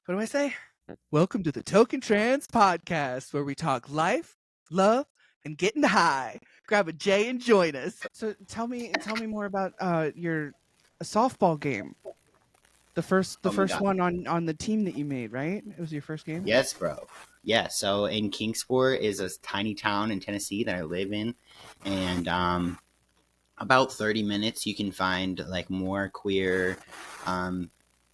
What do I say? Welcome to the Toke Trans podcast, where we talk life, love, and getting high. Grab a J and join us. So tell me more about your softball game. The first Oh my God. one on the team that you made, right? It was your first game. Yes, bro. Yeah. So in Kingsport is a tiny town in Tennessee that I live in, and about 30 minutes you can find like more queer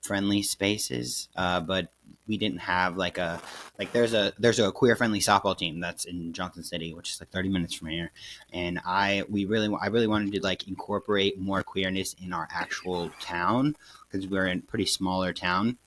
friendly spaces. But we didn't have there's a queer friendly softball team that's in Johnson City, which is like 30 minutes from here, and I really wanted to like incorporate more queerness in our actual town because we're in a pretty smaller town.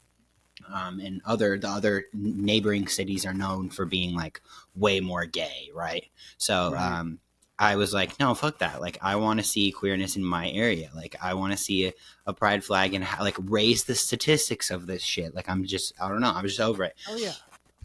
And the other neighboring cities are known for being like way more gay, right? So Right. I was like, no, fuck that. Like, I want to see queerness in my area. Like, I want to see a pride flag and like raise the statistics of this shit. Like, I don't know, I'm just over it. Oh yeah.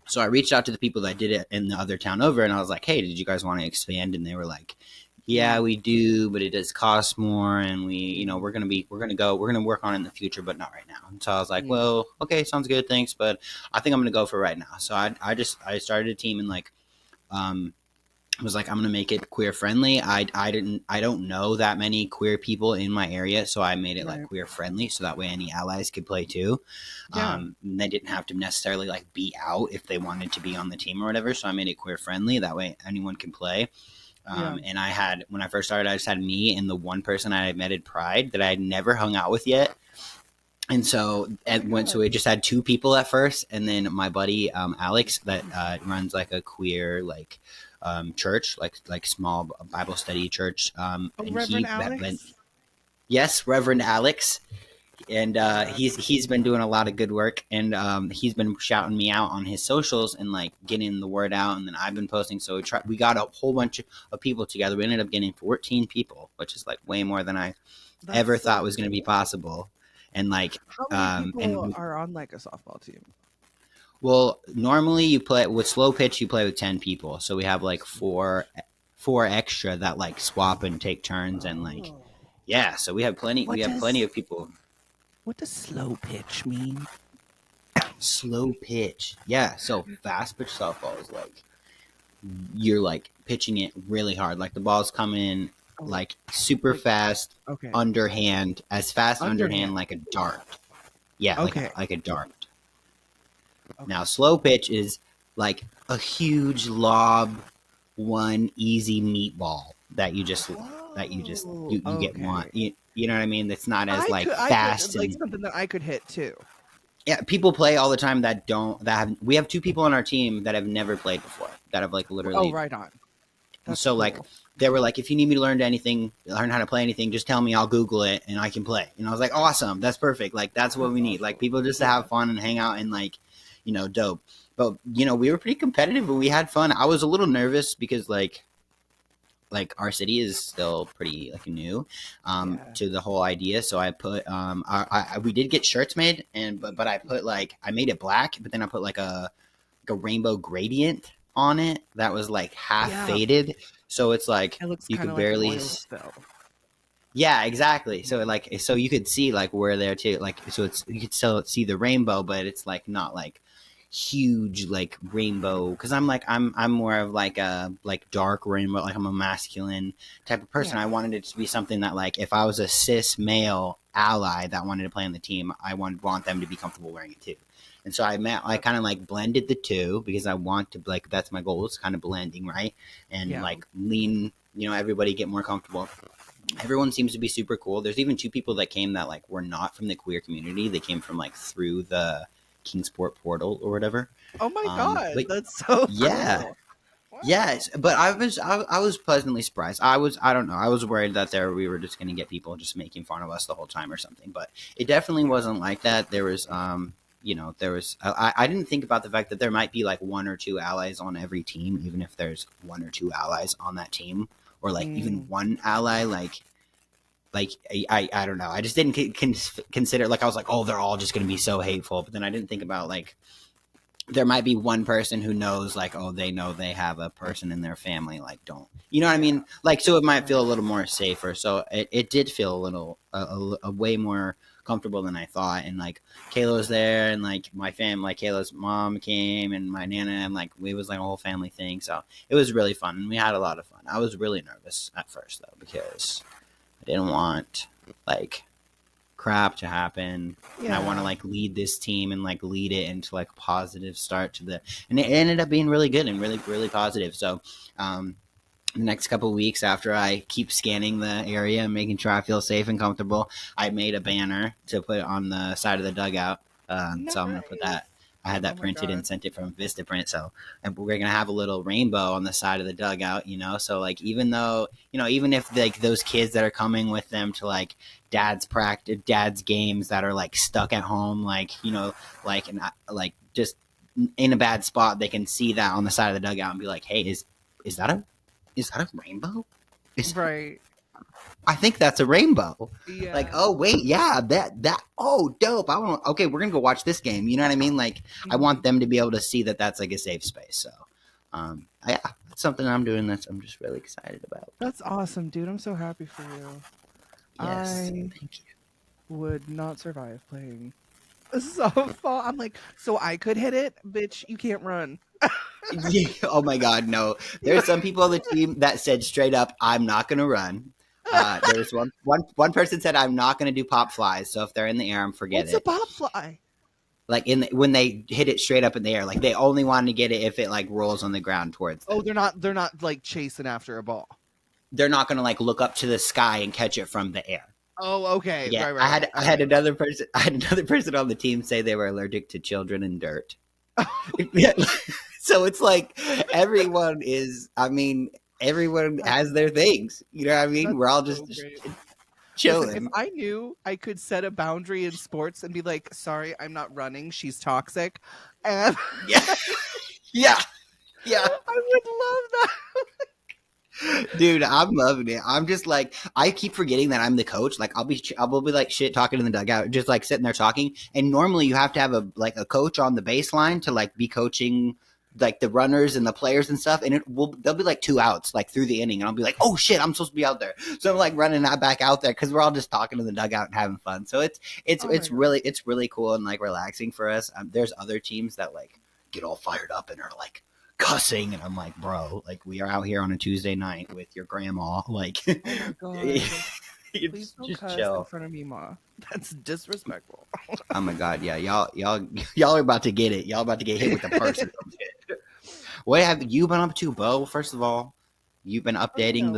So I reached out to the people that did it in the other town over, and I was like, hey, did you guys want to expand? And they were like, yeah, we do, but it does cost more, and we're gonna work on it in the future, but not right now. And so I was like, well, okay, sounds good, thanks, but I think I'm gonna go for right now. So I started a team and like I was like, I'm gonna make it queer friendly. I don't know that many queer people in my area, so I made it like queer friendly, so that way any allies could play too. Yeah. They didn't have to necessarily like be out if they wanted to be on the team or whatever. So I made it queer friendly. That way anyone can play. And when I first started, I just had me and the one person I had met at Pride that I had never hung out with yet. And so we just had two people at first, and then my buddy Alex that runs like a queer like church, like small Bible study church. And Reverend Alex? Yes, Reverend Alex. And he's been doing a lot of good work, and he's been shouting me out on his socials and like getting the word out, and then I've been posting. So we got a whole bunch of people together. We ended up getting 14 people, which is like way more than I ever thought was going to be possible. And like how many people are on like a softball team? Well, normally you play with slow pitch, you play with 10 people, so we have like four extra that like swap and take turns, and like so we have plenty of people. What does slow pitch mean? Slow pitch. Yeah, so fast pitch softball is like you're like pitching it really hard. Like the ball's coming like super fast, underhand, as fast underhand like a dart. Yeah, like a dart. Okay. Now slow pitch is like a huge lob, one easy meatball that you get one. You know what I mean? That's not as fast. Like something that I could hit too. Yeah, people play all the time we have two people on our team that have never played before, that have like literally. Oh, right on. That's so cool. Like they were like, if you need me to learn how to play anything, just tell me, I'll Google it and I can play. And I was like, awesome, that's perfect. Like that's what we need. Like people just to have fun and hang out and like, dope. But we were pretty competitive and we had fun. I was a little nervous because like our city is still pretty like new to the whole idea. So I put we did get shirts made, but I put I made it black, but then I put like a rainbow gradient on it that was like half faded, so it's like you could barely yeah, exactly. So you could see like we're there too, like so it's you could still see the rainbow, but it's like not like huge like rainbow, because I'm more of like a like dark rainbow, like I'm a masculine type of person. I wanted it to be something that like if I was a cis male ally that wanted to play on the team, I want them to be comfortable wearing it too. And so I kind of like blended the two because I want to like, that's my goal, is kind of blending, right? And like lean, everybody get more comfortable. Everyone seems to be super cool. There's even two people that came that like were not from the queer community. They came from like through the Kingsport portal or whatever. Oh my god, that's so cool. Wow. Yes, but I was pleasantly surprised. I don't know. I was worried that we were just going to get people just making fun of us the whole time or something, but it definitely wasn't like that. There was I didn't think about the fact that there might be like one or two allies on every team, even if there's one or two allies on that team, or like even one ally, I don't know. I just didn't consider, like I was like, oh, they're all just going to be so hateful. But then I didn't think about like there might be one person who knows, like, oh, they know they have a person in their family, like, don't, you know what I mean? Like, so it might feel a little more safer. So it did feel a little, a way more comfortable than I thought. And like, Kayla was there, and like my family, like Kayla's mom came, and my nana, and like, we was like a whole family thing. So it was really fun, and we had a lot of fun. I was really nervous at first though, because I didn't want like crap to happen, and I want to like lead this team and like lead it into like a positive start to and it ended up being really good and really positive. So the next couple of weeks, after I keep scanning the area and making sure I feel safe and comfortable, I made a banner to put on the side of the dugout. Nice. So I'm gonna put that. I had that printed God. and sent it from Vistaprint. So, and we're gonna have a little rainbow on the side of the dugout, you know. So like, even though, you know, even if like those kids that are coming with them to like dad's practice, dad's games that are like stuck at home, like, you know, like, and like just in a bad spot, they can see that on the side of the dugout and be like, hey, is that a rainbow? Right. I think that's a rainbow. Yeah. Like, oh wait, yeah, that oh dope. Okay, we're gonna go watch this game. You know what I mean? Like, I want them to be able to see that that's like a safe space. So, yeah, that's something I'm doing that I'm just really excited about. That's awesome, dude. I'm so happy for you. Yes, thank you. Would not survive playing softball. I'm like, so I could hit it, bitch. You can't run. Yeah, oh my god, no. There's some people on the team that said straight up, I'm not gonna run. There was one person said, I'm not gonna do pop flies. So if they're in the air, I'm forget What's it. a pop fly? Like when they hit it straight up in the air, like they only want to get it if it like rolls on the ground towards them. Oh, they're not like chasing after a ball. They're not gonna like look up to the sky and catch it from the air. Oh, okay. Yeah, Right. I had another person. I had another person on the team say they were allergic to children and dirt. Yeah, so it's like everyone is. I mean, everyone has their things. You know what I mean? That's we're all just chilling. Listen, if I knew I could set a boundary in sports and be like, "Sorry, I'm not running. She's toxic," and yeah, I would love that. dude, I'm loving it. I'm just like, I keep forgetting that I'm the coach. Like, I'll be like shit talking in the dugout, just like sitting there talking. And normally you have to have a coach on the baseline to like be coaching like the runners and the players and stuff. And there'll be like 2 outs like through the inning, and I'll be like, oh shit, I'm supposed to be out there. So I'm like running back out there because we're all just talking in the dugout and having fun. So it's really cool and like relaxing for us. There's other teams that like get all fired up and are like cussing, and I'm like, bro, like, we are out here on a Tuesday night with your grandma, like, oh my god. Please don't just cuss chill in front of me, Ma. That's disrespectful. Oh my god, yeah, y'all are about to get it. Y'all about to get hit with the person. What have you been up to, Bo? First of all, you've been updating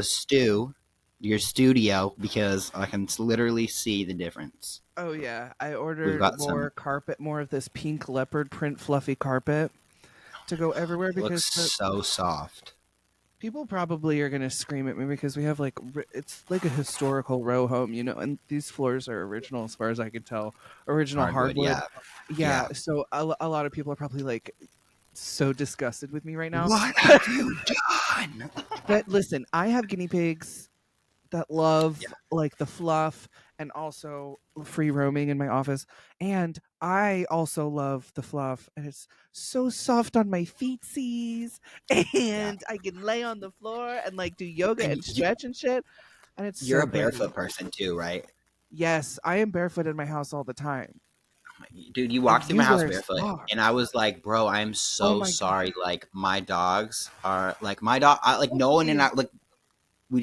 your studio, because I can literally see the difference. Oh yeah, I ordered more carpet, more of this pink leopard print fluffy carpet to go everywhere, because looks so soft. People probably are gonna scream at me because we have like it's like a historical row home, you know, and these floors are original as far as I can tell, original hardwood. Yeah. So a lot of people are probably like so disgusted with me right now. What have you done? But listen, I have guinea pigs that love like the fluff and also free roaming in my office, and I also love the fluff, and it's so soft on my feetsies, and I can lay on the floor and like do yoga and stretch and shit, and it's you're so a barefoot person too, right? Yes, I am barefoot in my house all the time. Dude, you walked through my house barefoot, and I was like, bro, I'm so sorry. God. Like, my dogs are like, no one in our, like, we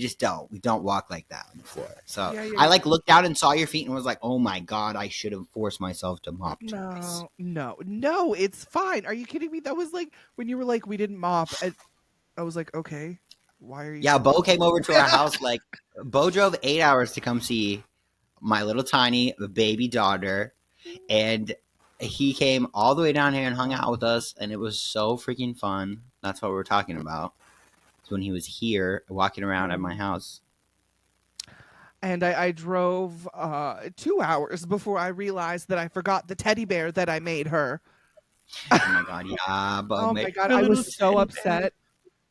don't walk like that on the floor. So I like looked down and saw your feet and was like, oh my god, I should have forced myself to mop twice. No, it's fine. Are you kidding me? That was like when you were like, we didn't mop. I was like, okay, why are you? Yeah, Bo came over to our house. Like, Bo drove 8 hours to come see my little tiny baby daughter, and he came all the way down here and hung out with us, and it was so freaking fun. That's what we're talking about. When he was here walking around at my house, and I drove 2 hours before I realized that I forgot the teddy bear that I made her. Oh my god, yeah! Oh my god, I was so upset.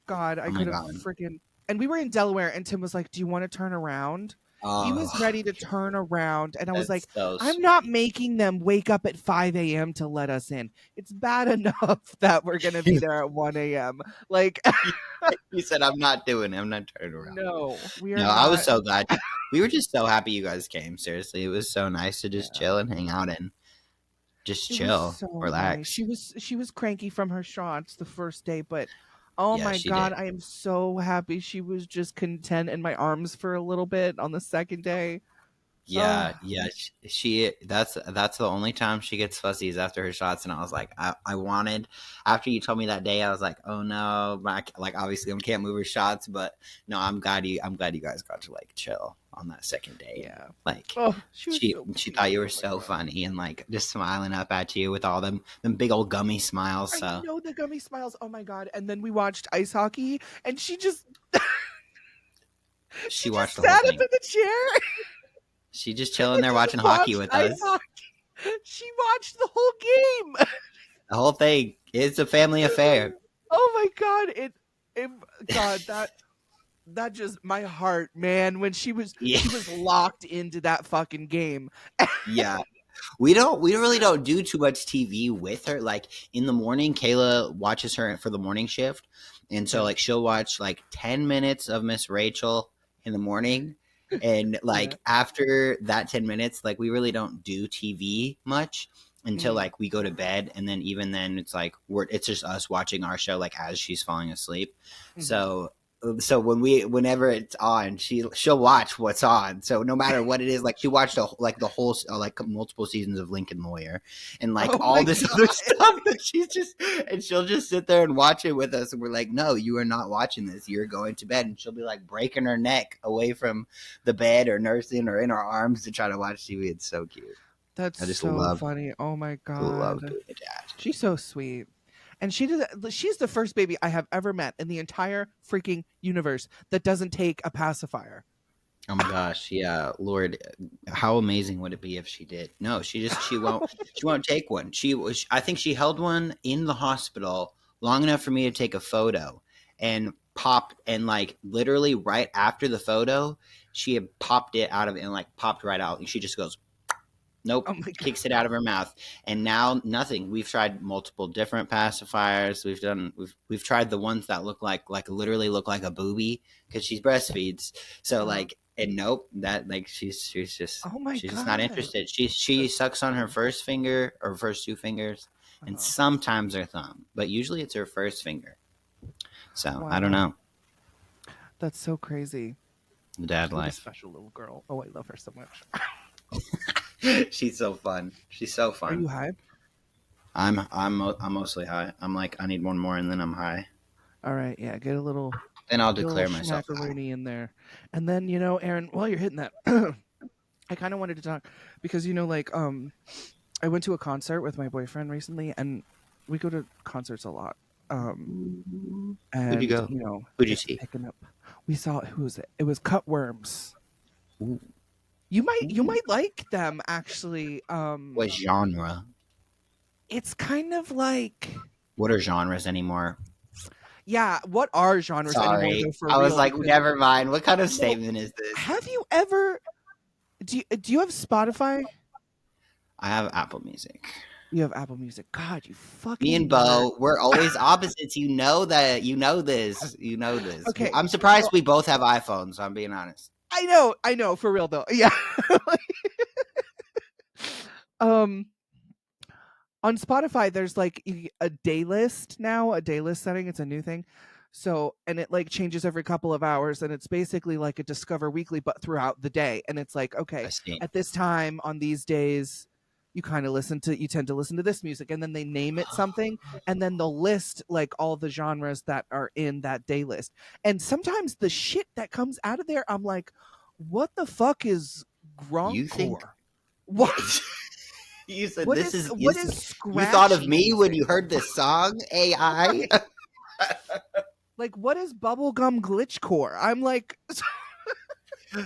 God, I could have freaking. And we were in Delaware, and Tim was like, "Do you want to turn around?" He was Oh, ready to turn around, and I was like, that's so I'm not sweet. making them wake up at 5 a.m. to let us in. It's bad enough that we're gonna be there at 1 a.m. Like, He said, "I'm not doing it. I'm not turning around." no, we are No, I was not. so glad. We were just so happy you guys came. Seriously, it was so nice to just Yeah. chill and hang out and just It was chill, so nice. relax. She was cranky from her shots the first day, but oh Yeah, my she did. god, I am so happy she was just content in my arms for a little bit on the second day. Yeah, Oh, yeah. She that's the only time she gets fuzzies after her shots, and I was like, I wanted after you told me that day, I was like, oh no, like obviously I can't move her shots, but no, I'm glad you guys got to like chill on that second day, and yeah. like Oh, she was so she thought cute. you were Oh my so god. funny and like just smiling up at you with all them big old gummy smiles. I So know the gummy smiles. Oh my god. And then we watched ice hockey and she just she she just watched the whole sat up thing. in the chair She just chilling and there just watching hockey watched with ice us. hockey. She watched the whole game. The whole thing. It's a family affair. Oh my god. It god that just my heart, man, when Yeah, she was locked into that fucking game. yeah. We really don't do too much TV with her. Like in the morning, Kayla watches her for the morning shift, and so Yeah. like she'll watch like 10 minutes of Miss Rachel in the morning, and Yeah. like after that 10 minutes, like we really don't do TV much until Mhm. like we go to bed, and then even then it's like it's just us watching our show like as she's falling asleep. Mhm. So whenever it's on, she'll watch what's on. So no matter what it is, like she watched the whole like multiple seasons of Lincoln Lawyer and like Oh all my this other god. stuff that she'll just sit there and watch it with us, and we're like, no, you are not watching this. You're going to bed, and she'll be like breaking her neck away from the bed or nursing or in our arms to try to watch TV. It's so cute. That's I just so love funny. Oh my love god. being a dad. She's so sweet. And she's the first baby I have ever met in the entire freaking universe that doesn't take a pacifier. Oh my gosh, yeah, Lord, how amazing would it be if she did? No, she won't take one. I think she held one in the hospital long enough for me to take a photo and popped and like literally right after the photo, she had popped it out of it and like popped right out and she just goes, nope, Oh my god. kicks it out of her mouth. And now nothing. We've tried multiple different pacifiers. We've tried the ones that look like literally look like a booby because she breastfeeds. So Uh-huh. like and nope, that like Oh my she's just not god. interested. She That's so sucks on her funny. first finger or first two fingers and Uh-huh. sometimes her thumb, but usually it's her first finger. So I don't Wow. know. That's so crazy. The dad What a life. special little girl. Oh, I love her so much. She's so fun. She's so Are fun. you high? I'm mostly high. I'm like I need one more and then I'm high. All right, yeah, Then I'll get a little declare myself high. schmackaroonie in there. And then, Aaron, while you're hitting that, I kind of wanted to talk because like I went to a concert with my boyfriend recently and we go to concerts a lot. Who'd you And go? Who'd you it's see? picking up. We saw who was it? It was Cutworms. Ooh. You might like them actually. What genre? It's kind of like, What are genres anymore? yeah, what are genres anymore Sorry. though, for I was real? like, Because never mind. What kind of no, statement is this? have you ever do you have Spotify? I have Apple Music. You have Apple Music. God, you Me and fucking nerd. Bo, we're always opposites. You know that. You know this. You know this. Okay, I'm surprised so we both have iPhones. I'm being honest. I know, for real though. Yeah. um on Spotify, there's like a day list now, a day list setting. It's a new thing. So, and it like changes every couple of hours, and it's basically like a Discover Weekly, but throughout the day. And it's like, I okay, see. at this time on these days, you tend to listen to this music, and then they name it something, and then they'll list like all the genres that are in that day list. And sometimes the shit that comes out of there, I'm like, what the fuck is You think? grindcore? What? You said What this is is. what is You thought of scratchy me when music? you heard this song, AI. Right. Like, what is bubblegum glitchcore? I'm like,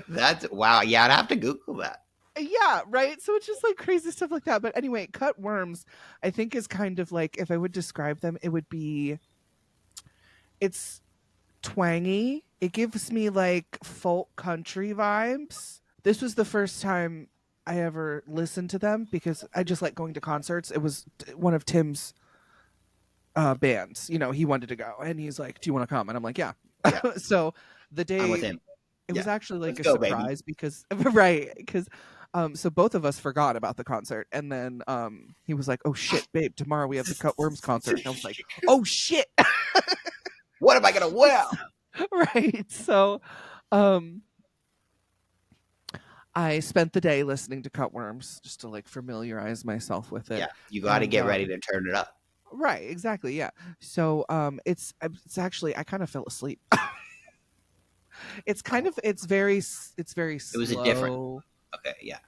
That's wow. Yeah, I'd have to Google that. yeah, right. So it's just like crazy stuff like that. But anyway, Cut Worms, I think, is kind of like, if I would describe them, it would be, it's twangy. It gives me like folk country vibes. this was the first time I ever listened to them because I just like going to concerts. It was one of Tim's bands. You know, he wanted to go, and he's like, "Do you want to come?" And I'm like, "Yeah." Yeah, So the I'm with day him. it was Yeah, actually like let's a go, baby. surprise because right because so both of us forgot about the concert, and then he was like, "Oh shit, babe, tomorrow we have the Cutworms concert," and I was like, "Oh shit." What am I gonna wear? Right. So um I spent the day listening to Cutworms just to like familiarize myself with it. Yeah, you got to And get ready to turn it up. right, exactly, yeah. So it's actually I kind of fell asleep. It's kind of it's very It was a different. slow, Okay, yeah,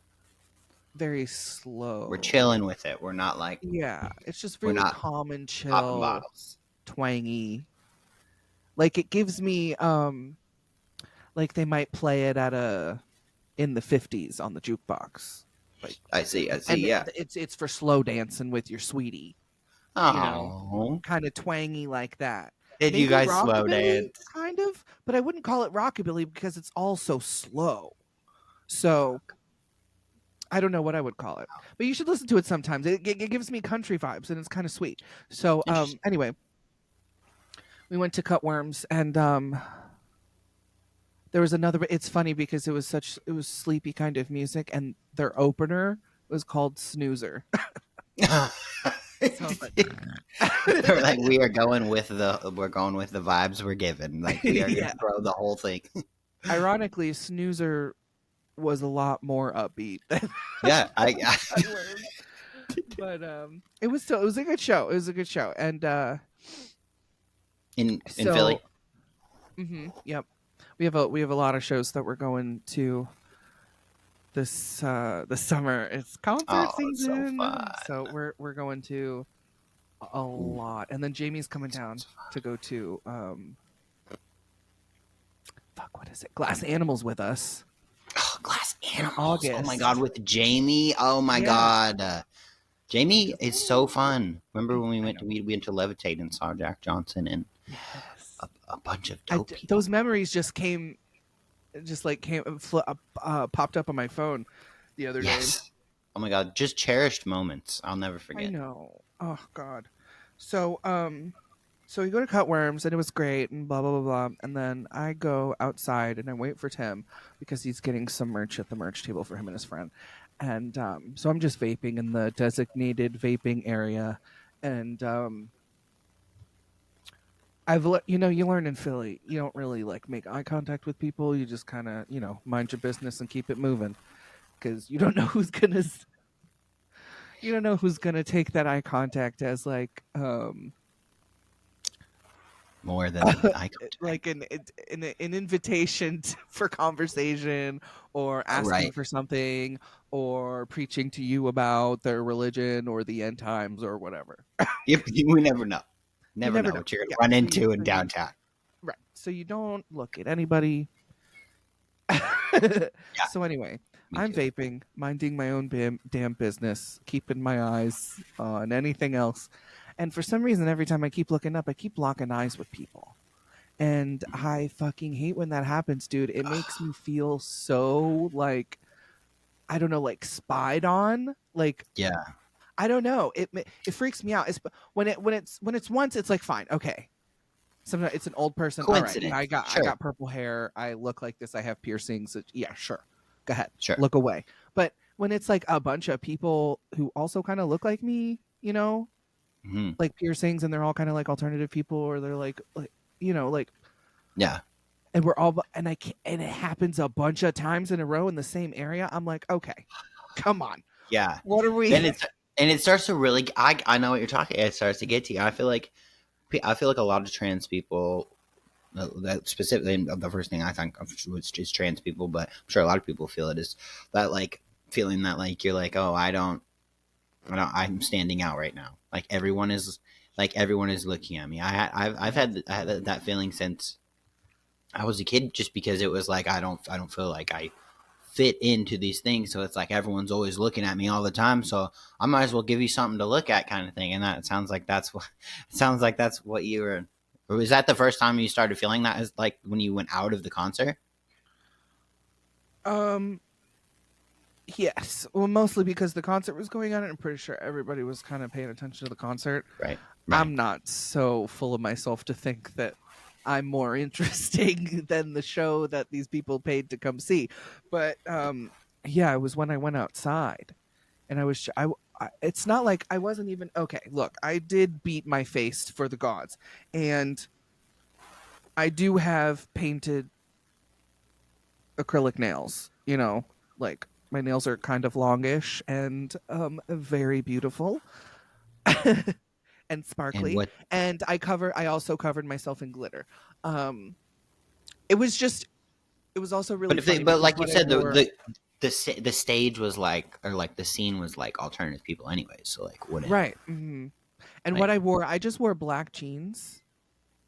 very we're slow. chilling with it. We're not like Yeah, it's just we're really not calm and popping chill, bottles. twangy. Like it gives me like they might play it at a in the 50s on the jukebox. Like I see. I see. and Yeah. it's for slow dancing with your sweetie, you know, Oh, kind of twangy like that. did you Maybe guys slow rockabilly dance? kind of, but I wouldn't call it rockabilly because it's all so slow. So I don't know what I would call it, but you should listen to it sometimes. It gives me country vibes and it's kind of sweet. So Interesting. anyway, we went to Cutworms and there was another. It's funny because it was sleepy kind of music, and their opener was called Snoozer. So I was They're like, like, we're going with the vibes we're given. Like we are gonna yeah. throw the whole thing. Ironically, Snoozer was a lot more upbeat than Yeah, Cutworms. But it was a good show. It was a good show, and in Philly. so yep, we have a lot of shows that we're going to this summer. It's concert Oh, it's so season, fun. so we're going to a Ooh, lot, and then Jamie's coming down to go to fuck, what is it? Glass Animals with us oh, Glass in Animals. Oh my god, August. with Jamie. Oh my Yeah, god. Jamie is so fun. Remember when I know. we went to Levitate and saw Jack Johnson and Yes, a bunch of dope people. those memories just came, just like popped up on my phone the other day. Yes. Oh my god, just cherished moments. I'll never I forget. know. Oh God. So so we go to Cutworms and it was great and blah blah blah blah. And then I go outside and I wait for Tim because he's getting some merch at the merch table for him and his friend. And so I'm just vaping in the designated vaping area. And you know, you learn in Philly, you don't really like make eye contact with people. You just kind of, you know, mind your business and keep it moving because you don't know you don't know who's gonna take that eye contact as like More than eye contact. like an invitation for conversation or asking Right. for something or preaching to you about their religion or the end times or whatever. We never know. You Never never know know. what you're Yeah. gonna run So into in downtown. right. So you don't look at anybody. Yeah, So anyway, me I'm too. vaping, minding my own damn business, keeping my eyes on anything else. And for some reason, every time I keep looking up, I keep locking eyes with people. And I fucking hate when that happens, dude. It makes me feel so like, I don't know, like spied on. Like, Yeah. I don't know. It freaks me out. It's when it's once, it's like fine, okay. Sometimes it's an old person. All right, yeah, Coincidence. I Sure. got purple hair. I look like this. I have piercings. Yeah, sure. Go ahead. Sure. Look away. But when it's like a bunch of people who also kind of look like me, you know, Hmm. like piercings, and they're all kind of like alternative people, or they're like you know, like, Yeah. and we're all and I can't, and it happens a bunch of times in a row in the same area. I'm like, okay, come on, Yeah. what are we? Then it starts to really. I know what you're talking. It starts to get to you. I feel like a lot of trans people. That specifically, the first thing I think of is trans people, but I'm sure a lot of people feel it is that like feeling that like you're like, oh, I'm standing out right now. Everyone is looking at me. I've had that feeling since I was a kid, just because it was like I don't feel like I fit into these things, so it's like everyone's always looking at me all the time, so I might as well give you something to look at, kind of thing. And that sounds like that's what it sounds like that's what you were. Or was that the first time you started feeling that, is like when you went out of the concert? um Yes. Well, mostly because the concert was going on, and I'm pretty sure everybody was kind of paying attention to the concert. Right. Right. I'm not so full of myself to think that I'm more interesting than the show that these people paid to come see. But yeah, it was when I went outside, and it's not like I wasn't even okay. Look, I did beat my face for the gods, and I do have painted acrylic nails. Like my nails are kind of longish and very beautiful and And sparkly. what? And I also covered myself in glitter. Um, it was just it was also really But funny but because like you what I said, wore. the stage was like, or like the scene was like alternative people anyway. So like, wouldn't Right. And what like I wore, I just wore black jeans,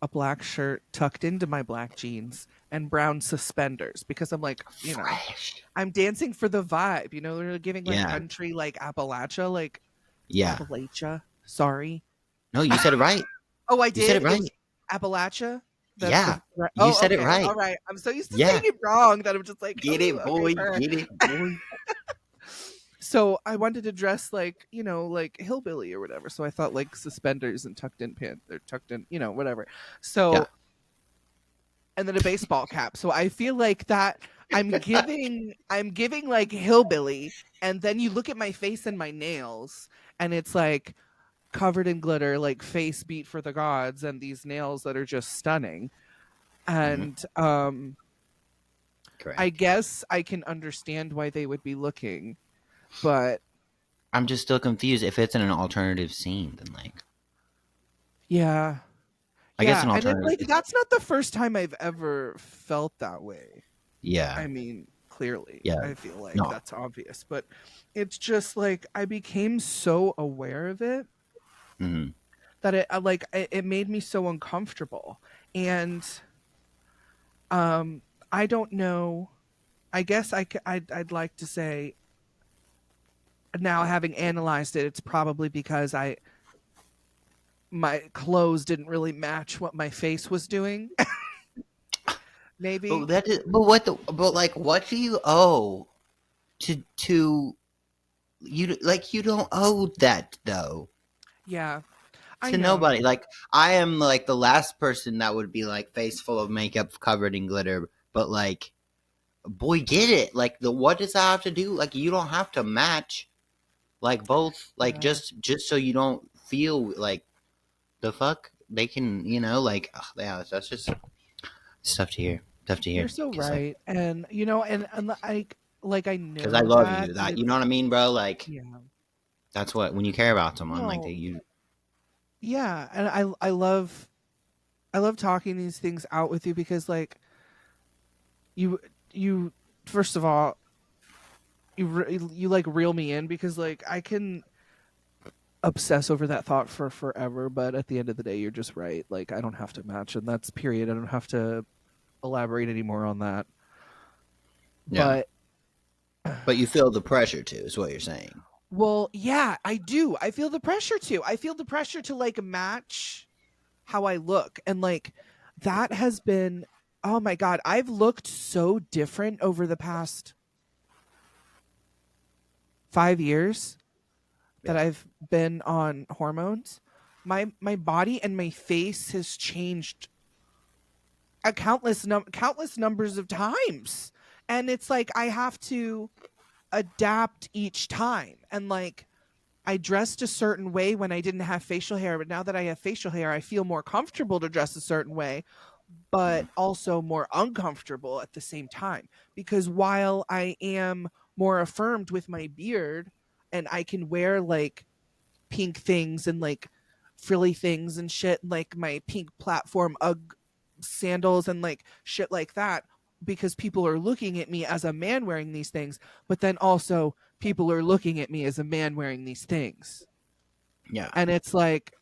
a black shirt tucked into my black jeans, and brown suspenders because I'm like, fresh? I'm dancing for the vibe. They're giving like Yeah. country, like Appalachia, like Yeah. Appalachia. Sorry. No, you said it right. Oh, I You said it did. It right. was Appalachia. That's Yeah. the right. You Oh, said it okay. right. All right. I'm so used to saying Yeah. it wrong that I'm just like, Get oh, it, okay. boy. All right. Get it, boy. So I wanted to dress like, like hillbilly or whatever. So I thought like suspenders and tucked in pants or tucked in, whatever. Yeah. So, and then a baseball cap. So I feel like that I'm giving like hillbilly. And then you look at my face and my nails, and it's like covered in glitter, like face beat for the gods, and these nails that are just stunning. Hmm. And I Correct. guess I can understand why they would be looking, but I'm just still confused. If it's in an alternative scene, then like, yeah. I guess Yeah, an and it's alternative. like that's not the first time I've ever felt that way. Yeah. I mean, clearly, Yeah. I feel like No. that's obvious, but it's just like I became so aware of it Hmm. that it made me so uncomfortable. And um I don't know. I guess I'd like to say now, having analyzed it, it's probably because my clothes didn't really match what my face was doing. But Maybe. that is. But what the? But like, what do you owe to you? Like, you don't owe that though Yeah, I to know. nobody. Like, I am like the last person that would be like face full of makeup covered in glitter. But like, boy, get it. Like, what does that have to do? Like, you don't have to match. Like both. Like Yeah. just so you don't feel like the fuck they can. Like, ugh, yeah. That's just it's tough to hear. Tough to You're hear. so Because like. right. And like I Because I know love that, you. but That you it's know what I mean, bro. Like yeah. that's what when you care about someone, like No. you. Yeah, and I love talking these things out with you because like you first of all, you like reel me in because like I can obsess over that thought for forever, but at the end of the day you're just right. Like I don't have to match, and that's period. I don't have to elaborate anymore on that. Yeah, But but you feel the pressure too, is what you're saying. well, yeah, I do. I feel the pressure to. I feel the pressure to like match how I look. And like that has been, oh my God, I've looked so different over the past 5 years that Yeah, I've been on hormones. My body and my face has changed a countless numbers of times. And it's like I have to adapt each time. And like I dressed a certain way when I didn't have facial hair, but now that I have facial hair, I feel more comfortable to dress a certain way, but mhm, also more uncomfortable at the same time. Because while I am more affirmed with my beard and I can wear like pink things and like frilly things and shit, like my pink platform UGG sandals and like shit like that, because people are looking at me as a man wearing these things, but then also people are looking at me as a man wearing these things. yeah, And it's like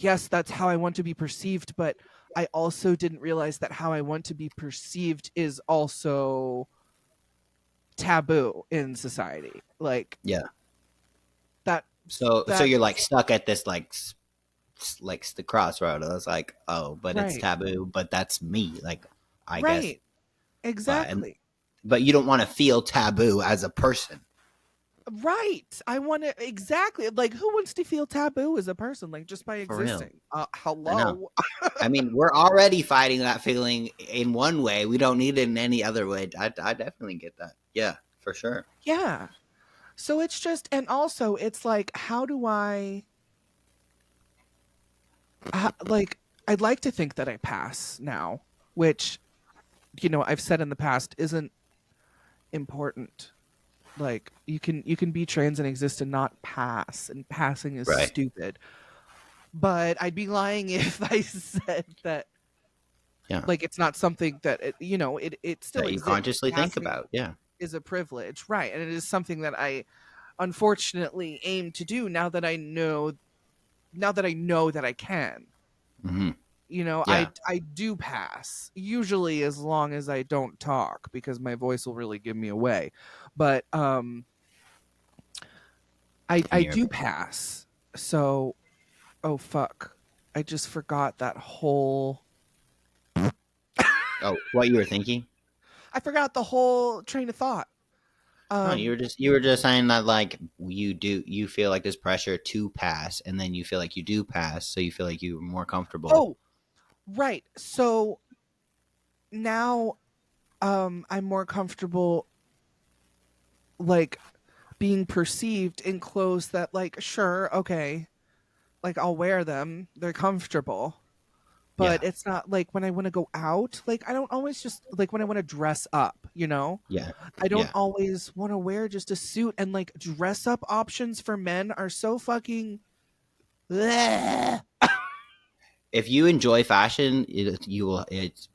yes, that's how I want to be perceived, but I also didn't realize that how I want to be perceived is also taboo in society. Like yeah. that So that you're like stuck at this like the crossroad. I was like, oh, but it's right. taboo. But that's me. Like, I guess. Right. But and Exactly. but you don't want to feel taboo as a person. Right. I want to exactly like who wants to feel taboo as a person like just by For real. existing? I know. Hello. I mean, we're already fighting that feeling in one way. We don't need it in any other way. I definitely get that. Yeah, for sure. Yeah. So it's just and also it's like how do like I'd like to think that I pass now, which I've said in the past isn't important. Like you can be trans and exist and not pass, and passing is Right. stupid. But I'd be lying if I said that Yeah. like it's not something that it still That you exists. consciously think Passing about. Yeah. is a privilege, right? And it is something that I unfortunately aim to do now that I know that I can. Hmm. I Yeah. I do pass usually as long as I don't talk because my voice will really give me away. But I And you're. do pass. So oh fuck. I just forgot that whole Oh, what you were thinking? I forgot the whole train of thought. No, Um you were just saying that like you feel like there's pressure to pass, and then you feel like you do pass, so you feel like you're more comfortable. oh, right. So now I'm more comfortable like being perceived in clothes that like sure, okay, like I'll wear them. They're comfortable. But Yeah. it's not like when I want to go out, like I don't always just like when I want to dress up. Yeah. I don't Yeah. always want to wear just a suit and like dress up options for men are so fucking bleh. If you enjoy fashion, you will. It's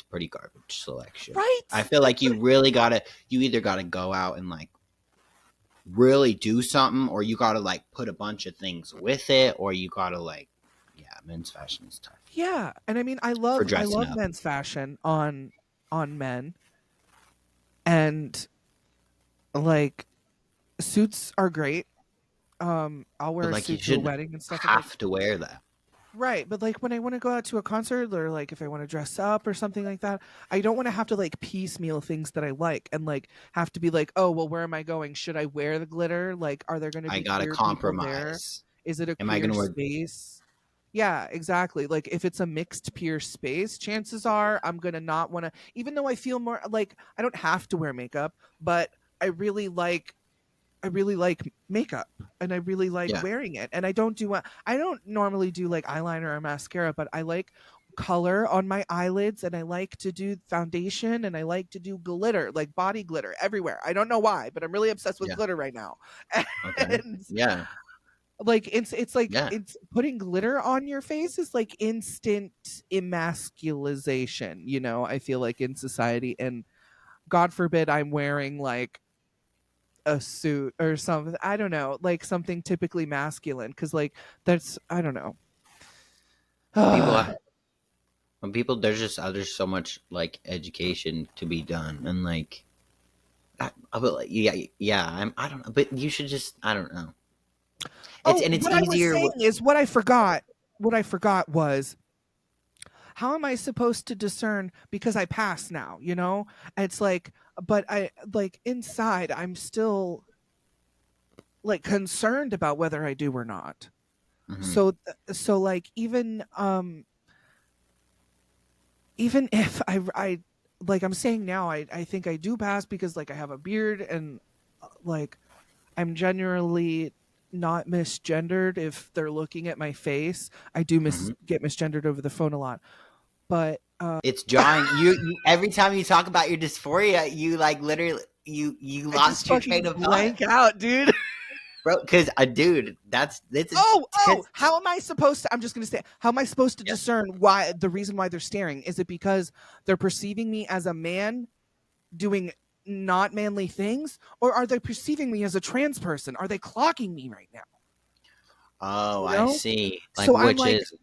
pretty garbage selection. I Right? feel like you either gotta go out and like really do something, or you gotta like put a bunch of things with it, or you gotta like, yeah, men's fashion is tough Yeah. And I mean I for love I dressing love up. men's fashion on men and like suits are great. I'll wear But a like, you suit to a shouldn't wedding and stuff and like have to wear that. right, but like when I want to go out to a concert or like if I want to dress up or something like that, I don't want to have to like piecemeal things that I like and like have to be like, "Oh, well where am I going? Should I wear the glitter? Like are there going to I be gotta queer people there? compromise. Is it a Am I queer gonna wear? space?" Yeah, exactly. Like if it's a mixed peer space, chances are I'm going to not want to even though I feel more like I don't have to wear makeup, but I really like I really like makeup and I really like Yeah. wearing it. And I don't normally do like eyeliner or mascara, but I like color on my eyelids and I like to do foundation and I like to do glitter, like body glitter everywhere. I don't know why, but I'm really obsessed with Yeah. glitter right now. Okay. And Yeah. like it's like Yeah. it's putting glitter on your face is like instant emasculization, I feel like in society and God forbid I'm wearing like a suit or something. I don't know, like something typically masculine because like that's I don't know. People when people there's so much like education to be done, and like I will like, yeah, I don't know, but you should just, I don't know. Oh, It's what I was easier. saying is what I forgot. What I forgot was how am I supposed to discern because I pass now, It's like but I like inside I'm still like concerned about whether I do or not. Mhm. So like even if I like I'm saying now I think I do pass because like I have a beard and like I'm generally not misgendered if they're looking at my face. I do Mhm. get misgendered over the phone a lot. But It's jarring. You every time you talk about your dysphoria, you like literally you I just lost your train fucking of thought, blank out, dude. bro. Because dude, that's Oh, because how am I supposed to? I'm just going to say, how am I supposed to yeah, discern why the reason why they're staring? Is it because they're perceiving me as a man doing not manly things, or are they perceiving me as a trans person? Are they clocking me right now? oh, You I know? see. Like, So I'm which like, is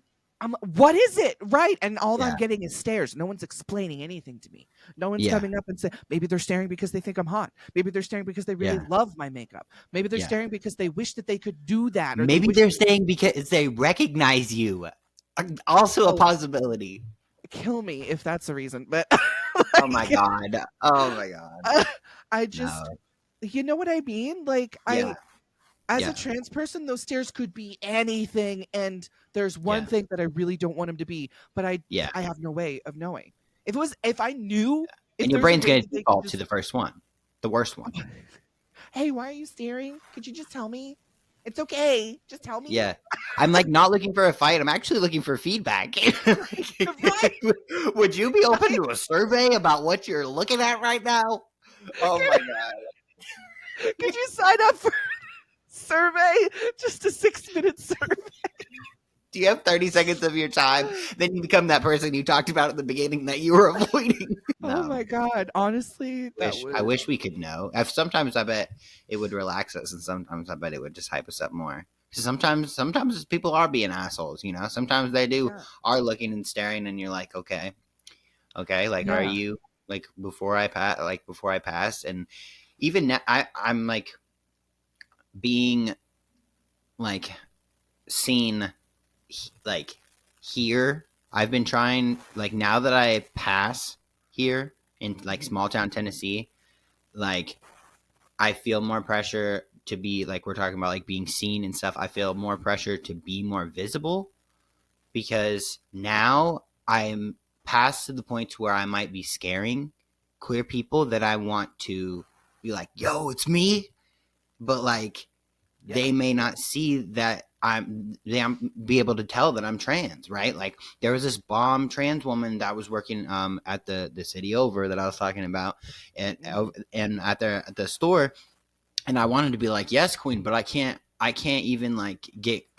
what is it? Right. And all I'm yeah, getting is stares. No one's explaining anything to me. No one's yeah, coming up and saying, maybe they're staring because they think I'm hot. Maybe they're staring because they really yeah, love my makeup. Maybe they're yeah. staring because they wish that they could do that or they Maybe wish, they're saying because they recognize you. Also a oh, possibility. kill me if that's the reason. But Oh my like, god. Oh my god. I just, No. you know what I mean? Like Yeah, as a yeah, trans person, those stairs could be anything, and there's one yeah, thing that I really don't want them to be, but yeah. I have no way of knowing. If I knew, if And your there's a brain's way going that to they could default to just, the first one, the worst one. hey, why are you staring? Could you just tell me? It's okay. Just tell me. Yeah. I'm like not looking for a fight. I'm actually looking for feedback. Right? Would you be open Right? to a survey about what you're looking at right now? Oh my god. Could you sign up for a survey? Just a 6-minute survey. Do you have 30 seconds of your time? Then you become that person you talked about at the beginning that you were avoiding. Oh No. my god. Honestly, that I would wish we could know. Sometimes I bet it would relax us, and sometimes I bet it would just hype us up more. Sometimes people are being assholes. Sometimes they do yeah. are looking and staring, and you're like, okay, like, are Yeah. you like before I pass, and even now, I'm like being like seen like here. I've been trying like now that I pass here in like Mhm. small town Tennessee, like I feel more pressure to be like we're talking about like being seen and stuff. I feel more pressure to be more visible because now I'm past to the point to where I might be scaring queer people that I want to be like, "Yo, it's me," but like Yeah. they may not see that I'm be able to tell that I'm trans, right? Like there was this bomb trans woman that was working at the city over that I was talking about, Mhm. and at the store, and I wanted to be like, yes, queen, but I can't even I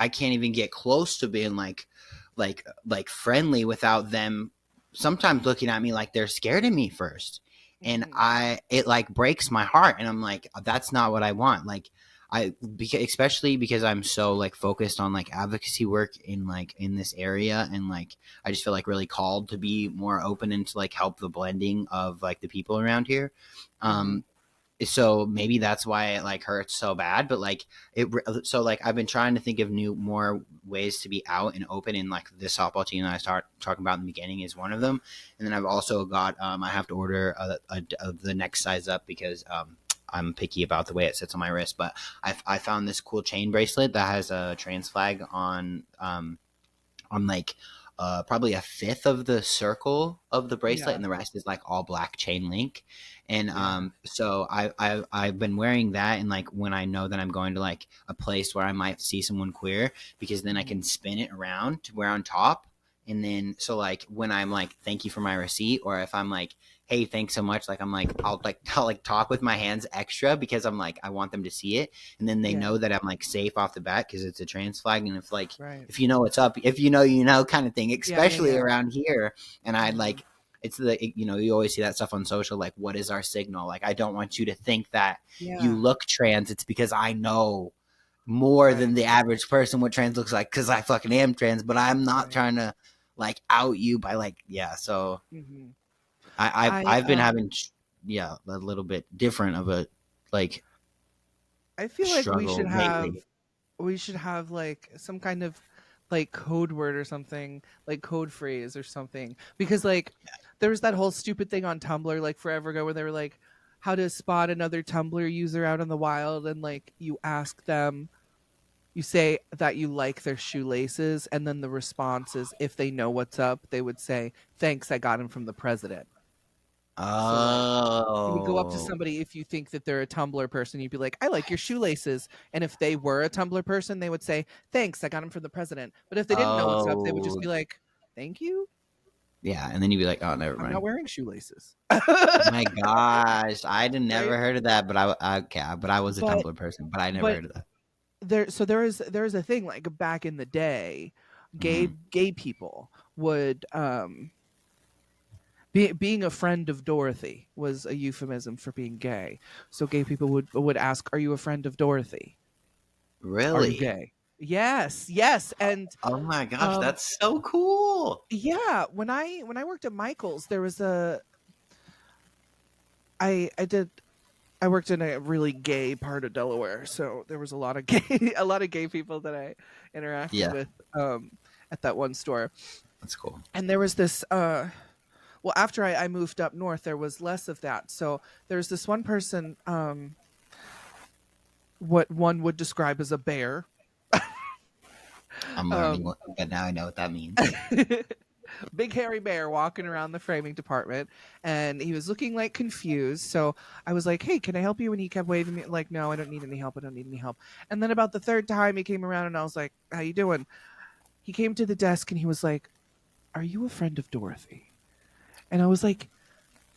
can't even get close to being like friendly without them sometimes looking at me like they're scared of me first. And Mhm. it like breaks my heart. And I'm like, that's not what I want. Like especially because I'm so like focused on like advocacy work in this area. And like, I just feel like really called to be more open and to like help the blending of like the people around here. Mhm. Um, so maybe that's why it like hurts so bad, but like it so like I've been trying to think of more ways to be out and open, and like this softball team that I start talking about in the beginning is one of them. And then I've also got I have to order the next size up because I'm picky about the way it sits on my wrist, but I found this cool chain bracelet that has a trans flag on like probably a fifth of the circle of the bracelet, Yeah. and the rest is like all black chain link. And Yeah. so I've been wearing that, and like when I know that I'm going to like a place where I might see someone queer, because then I Mhm. can spin it around to wear on top. And then so like when I'm like thank you for my receipt, or if I'm like hey thanks so much, like I'll like talk with my hands extra because I'm like I want them to see it, and then they Yeah. know that I'm like safe off the bat because it's a trans flag. And if like Right. if you know what's up, if you know kind of thing, Yeah. Yeah. especially Yeah. around here. And I Mhm. like it's you always see that stuff on social, like what is our signal? Like I don't want you to think that you Yeah. look trans. It's because I know more Right. than the average person what trans looks like because I fucking am trans, but I'm not Right. trying to like out you by like yeah. So Mhm. I I've been having yeah a little bit different of a like I feel like struggle lately. we should have like some kind of like code word or something, like code phrase or something, because like there was that whole stupid thing on Tumblr like forever ago where they were like how to spot another Tumblr user out in the wild, and like you ask them, you say that you like their shoelaces, and then the response is if they know what's up they would say thanks, I got him from the president. So like you would go up to Oh somebody, if you think that they're a Tumblr person, you'd be like, I like your shoelaces. And if they were a Tumblr person, they would say, thanks, I got them from the president. But if they didn't know what's up, they would just oh be like, thank you. yeah, and then you'd be like, oh, never I'm not mind. wearing shoelaces. My gosh, I'd never Right. heard of that, but okay, but I was a But Tumblr person, but I never but heard of that. there is a thing like back in the day, Hmm. gay people would being a friend of Dorothy was a euphemism for being gay. So gay people would ask, "Are you a friend of Dorothy? Are you Really? gay?" Yes, yes, and Oh my gosh, um, that's so cool. yeah. When I worked at Michael's, there was a I did I worked in a really gay part of Delaware, so there was a lot of gay a lot of gay people that I interacted Yeah, with at that one store. that's cool. And there was this well, after I moved up north, there was less of that. So there was this one person. what one would describe as a bear. I'm learning Um, what, but now I know what that means. big hairy bear walking around the framing department, and he was looking like confused. So I was like, hey, can I help you? And he kept waving me like, no, I don't need any help. I don't need any help. And then about the third time he came around and I was like, how you doing? He came to the desk and he was like, are you a friend of Dorothy? And I was like,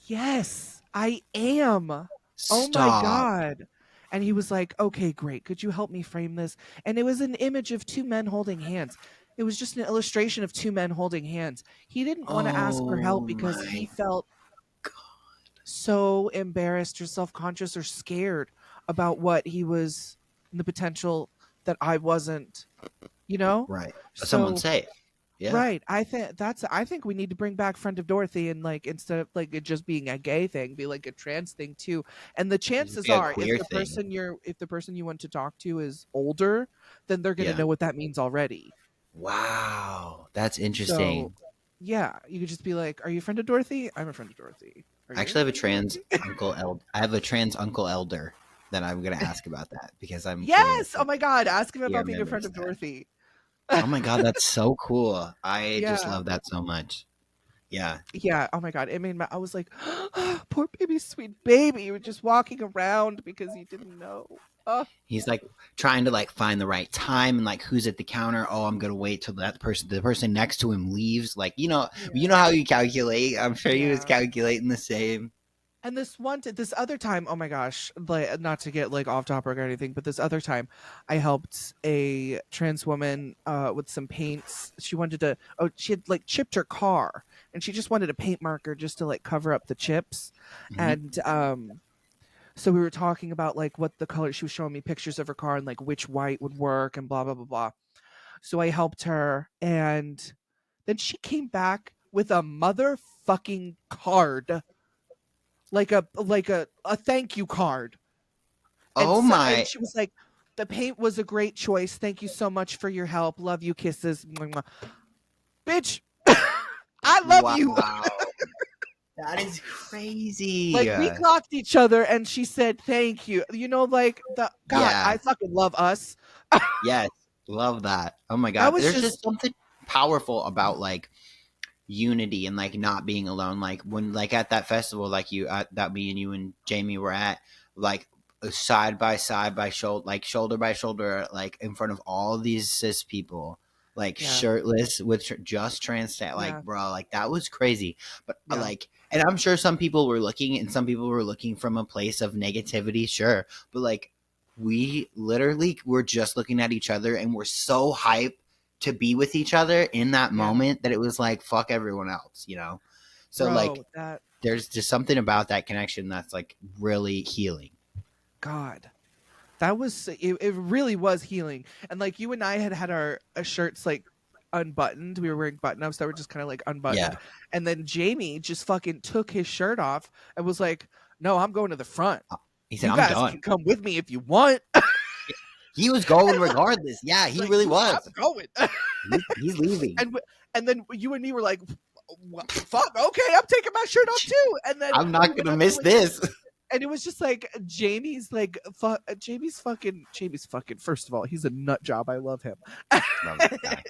yes, I am. Oh my Stop. God. And he was like, okay, great. Could you help me frame this? And it was an image of two men holding hands. It was just an illustration of two men holding hands. He didn't want to ask for help Oh because he my felt God. so embarrassed or self conscious or scared about what he was, the potential that I wasn't, you know? Right. Someone So safe. Yeah. right. I think we need to bring back Friend of Dorothy and like instead of like it just being a gay thing, be like a trans thing too. And the Just chances be a are queer thing. if the person you want to talk to is older, then they're gonna Yeah. know what that means already. Wow. That's So interesting. yeah, you could just be like, are you a friend of Dorothy? I'm a friend of Dorothy. Are I you a actually have a friend of trans Dorothy? I have a trans uncle elder that I'm gonna ask about that because I'm Yes. curious Oh if my god, ask him he about being a friend remembers of that. Dorothy. Oh my God, that's so cool. I just Yeah. love that so much. Yeah. Yeah. Oh my god. It made I was like, poor baby, sweet baby. You were just walking around because you didn't know. Oh, He's like trying to like find the right time and like who's at the counter. Oh, I'm gonna wait till the person next to him leaves. Like, you know how you calculate. I'm sure he was yeah. calculating the same. And this other time, oh my gosh, like not to get like off topic or anything, but this other time, I helped a trans woman with some paints. She had like chipped her car, and she just wanted a paint marker just to like cover up the chips, Hmm. and so we were talking about like what the color. She was showing me pictures of her car and like which white would work and blah blah blah blah. So I helped her, and then she came back with a motherfucking card, like a thank you card. And Oh so, and my! she was like, the paint was a great choice. Thank you so much for your help. Love you, kisses. Mwah, mwah. Bitch, I love you. Wow, that is crazy. Like we clocked each other and she said thank you. Like the God, Yeah. I fucking love us. Yes. Love that. Oh my That God. was There's just just something powerful about like unity and like not being alone. Like when like at that festival, like that me and you and Jamie were at, like side by side by shoulder, like shoulder by shoulder, like in front of all these cis people, like yeah, shirtless with just trans like yeah, bro, like that was crazy. But yeah, like, and I'm sure some people were looking and some people were looking from a place of negativity, sure, but like we literally were just looking at each other and we're so hyped to be with each other in that yeah. moment that it was like fuck everyone else. So like Bro, that there's just something about that connection that's like really healing. God. That was it really was healing. And like you and I had our shirts like unbuttoned. We were wearing button ups that were just kind of like Yeah. unbuttoned. And then Jamie just fucking took his shirt off and was like, "No, I'm going to the front. He said You I'm guys done. can come with me if you want." He was going regardless. Yeah, he Like, really "You, I'm was. going." He's leaving. And then you and me were like, "Fuck, okay, I'm taking my shirt off too." And then I'm we not went gonna up to miss like this. and it was just like Jamie's fucking first of all, he's a nut job. I love him. Love that guy.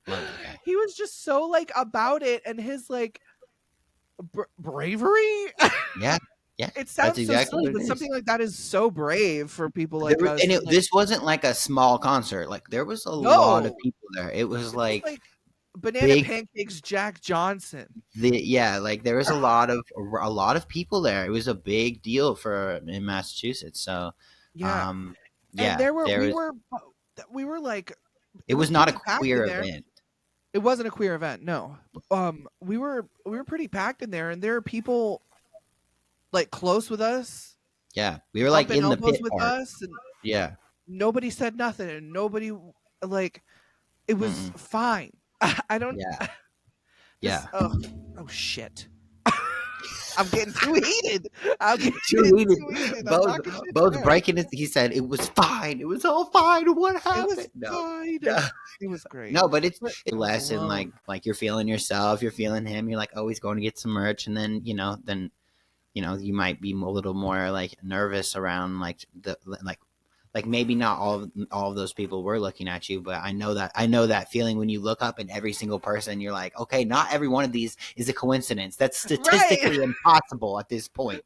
Love that guy. He was just so like about it and his like bravery. Yeah, yeah. It That's sounds so exactly silly, what but it is. something like that is so brave for people There like was, us. And like, this wasn't like a small concert. Like there was a lot of no, people there. It was it was like like Banana big. Pancakes Jack Johnson. Like there was a lot of people there. It was a big deal for in Massachusetts. So, Yeah, um, and yeah, there was. we were like, It it was was not a pretty packed in queer there. event. It wasn't a queer event, no. We were pretty packed in there, and there are people like close with us, Yeah, we were like bumping in the elbows pit with part. us, and Yeah. nobody said nothing, and nobody like it was Mm-mm. fine. I don't Yeah. this Yeah. oh shit. I'm getting too heated. I'm getting Too heated. too heated. I'm Both knocking shit both down. breaking it. He said it was fine. It was all fine. What It was happened? No. fine. Yeah. It was great. No, but it's But a I was lesson. alone. Like you're feeling yourself. You're feeling him. You're like, oh, he's going to get some merch, and then you might be a little more like nervous around like the like like maybe not all of those people were looking at you, but I know that feeling when you look up and every single person, you're like, okay, not every one of these is a coincidence. That's Right. statistically impossible at this point.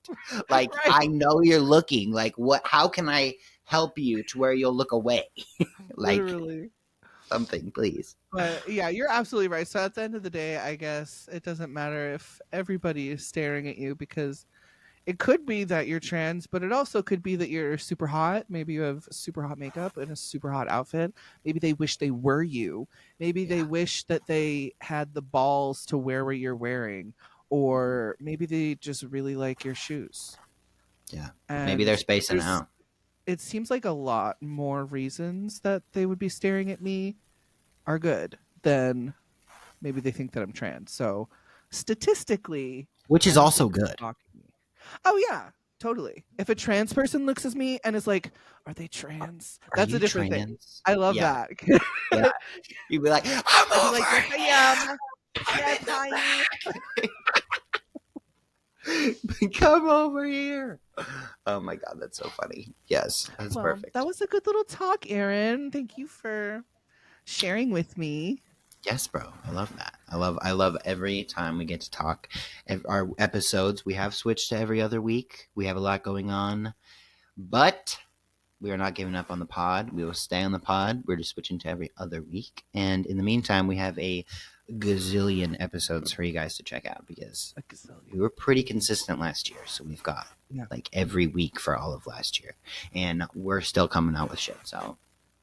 Like Right. I know you're looking. Like how can I help you to where you'll look away? Like Literally. something, please. But yeah, you're absolutely right. So at the end of the day, I guess it doesn't matter if everybody is staring at you, because it could be that you're trans, but it also could be that you're super hot. Maybe you have super hot makeup and a super hot outfit. Maybe they wish they were you. Maybe they Yeah. wish that they had the balls to wear what you're wearing. Or maybe they just really like your shoes. Yeah. Maybe they're And spacing there's out. it seems like a lot more reasons that they would be staring at me are good than maybe they think that I'm trans. So statistically, Which is I don't think also they're good. stalking me. Oh yeah, totally. If a trans person looks at me and is like, "Are they trans?" Are That's a you different thing. trans? I love Yeah. that. Yeah. You'd be like, I'm I'd be over like, "Yes, I am. Yes, it. hi." Come over here. Oh my god, that's so funny. Yes, that's Well, that perfect. was a good little talk, Aaron. Thank you for sharing with me. Yes, bro. I love that. I love every time we get to talk. Our episodes, we have switched to every other week. We have a lot going on, but we are not giving up on the pod. We will stay on the pod. We're just switching to every other week. And in the meantime, we have a gazillion episodes for you guys to check out because A we gazillion. were pretty consistent last year. So we've got Yeah. like every week for all of last year. And we're still coming out with shit. So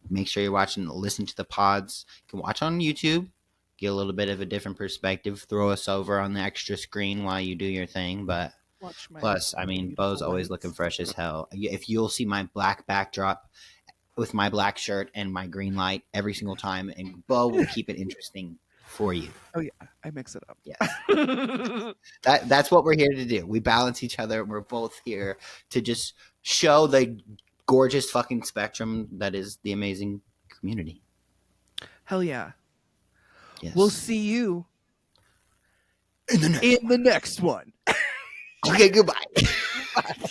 make sure you're watching, listen to the pods. You can watch on YouTube, get a little bit of a different perspective, throw us over on the extra screen while you do your thing. But Watch my plus, I mean, Bo's beautiful always looking lights. fresh as hell. If you'll see my black backdrop with my black shirt and my green light every single time, and Bo will keep it interesting for you. Oh yeah, I mix it up. Yes. That's what we're here to do. We balance each other. We're both here to just show the gorgeous fucking spectrum that is the amazing community. Hell yeah. Yes. We'll see you in the next in the next one. Okay, goodbye. Bye.